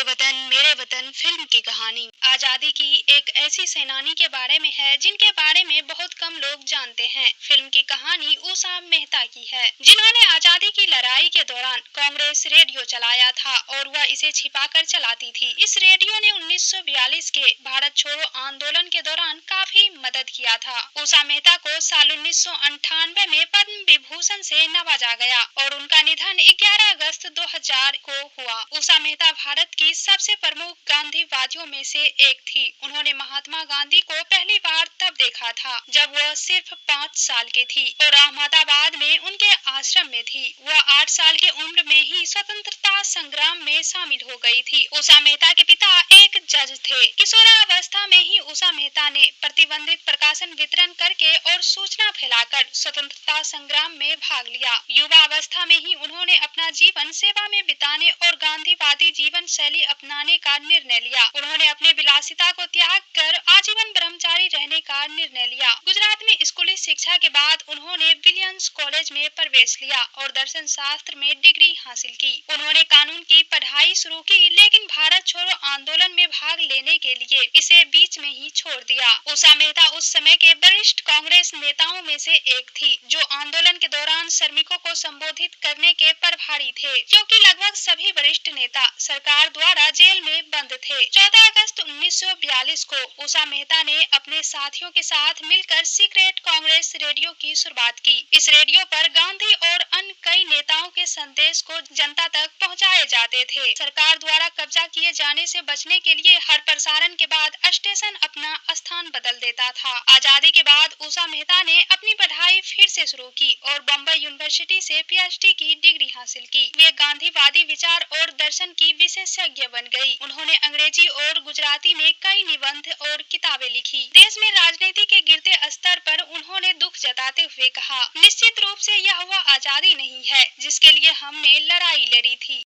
वतन मेरे वतन फिल्म की कहानी आजादी की एक ऐसी सेनानी के बारे में है जिनके बारे में बहुत कम लोग जानते हैं। फिल्म की कहानी उषा मेहता की है, जिन्होंने आजादी की लड़ाई के दौरान कांग्रेस रेडियो चलाया था और वह इसे छिपाकर चलाती थी। इस रेडियो ने 1942 के भारत छोड़ो आंदोलन के दौरान काफी मदद किया था। उषा मेहता को साल 1998 में पद्म विभूषण से नवाजा गया और उनका निधन 11 अगस्त 2000 को हुआ। उषा मेहता भारत की सबसे प्रमुख गांधीवादियों में से एक थी। उन्होंने महात्मा गांधी को पहली बार तब देखा था जब वह सिर्फ 5 साल की थी और अहमदाबाद में उनके आश्रम में थी। वह 8 साल की उम्र में ही स्वतंत्रता संग्राम में शामिल हो गई थी। उषा मेहता के पिता एक जज थे। किशोरावस्था में ही उषा मेहता ने प्रतिबंधित प्रकाशन वितरण करके और सूचना फैलाकर स्वतंत्रता संग्राम में भाग लिया। युवा अवस्था में ही उन्होंने अपना जीवन सेवा में बिताने और गांधीवादी जीवन शैली अपनाने का निर्णय लिया। उन्होंने अपने विलासिता को त्याग कर आजीवन ब्रह्मचारी रहने का निर्णय लिया। गुजरात में स्कूली शिक्षा के बाद उन्होंने विलियम्स कॉलेज में प्रवेश लिया और दर्शन शास्त्र में डिग्री हासिल की। उन्होंने कानून की पढ़ाई शुरू की, लेकिन भारत छोड़ो आंदोलन में भाग लेने के लिए इसे बीच में ही छोड़ दिया। उषा मेहता उस समय के वरिष्ठ कांग्रेस नेताओं में से एक थी जो आंदोलन के दौरान श्रमिकों को संबोधित करने के प्रभारी थे, क्योंकि लगभग सभी वरिष्ठ नेता सरकार द्वारा जेल में बंद थे। 14 अगस्त 1942 को उषा मेहता ने अपने साथियों के साथ मिलकर सीक्रेट कांग्रेस रेडियो की शुरुआत की। इस रेडियो पर गांधी और अन्य कई नेताओं के संदेश को जनता तक पहुंचाए जाते थे। सरकार द्वारा कब्जा किए जाने से बचने के लिए हर प्रसारण के बाद स्टेशन अपना स्थान बदल देता था। आजादी के बाद उषा मेहता ने अपनी पढ़ाई फिर से शुरू की और बम्बई यूनिवर्सिटी से पीएचडी की डिग्री हासिल की। वे गांधीवादी विचार और दर्शन की विशेषज्ञ बन गई। उन्होंने अंग्रेजी और गुजराती में कई निबंध और किताबें लिखी। देश में राजनीति के गिरते स्तर पर उन्होंने दुख जताते हुए कहा, निश्चित रूप से यह वह आजादी नहीं है जिसके लिए हमने लड़ाई लड़ी थी।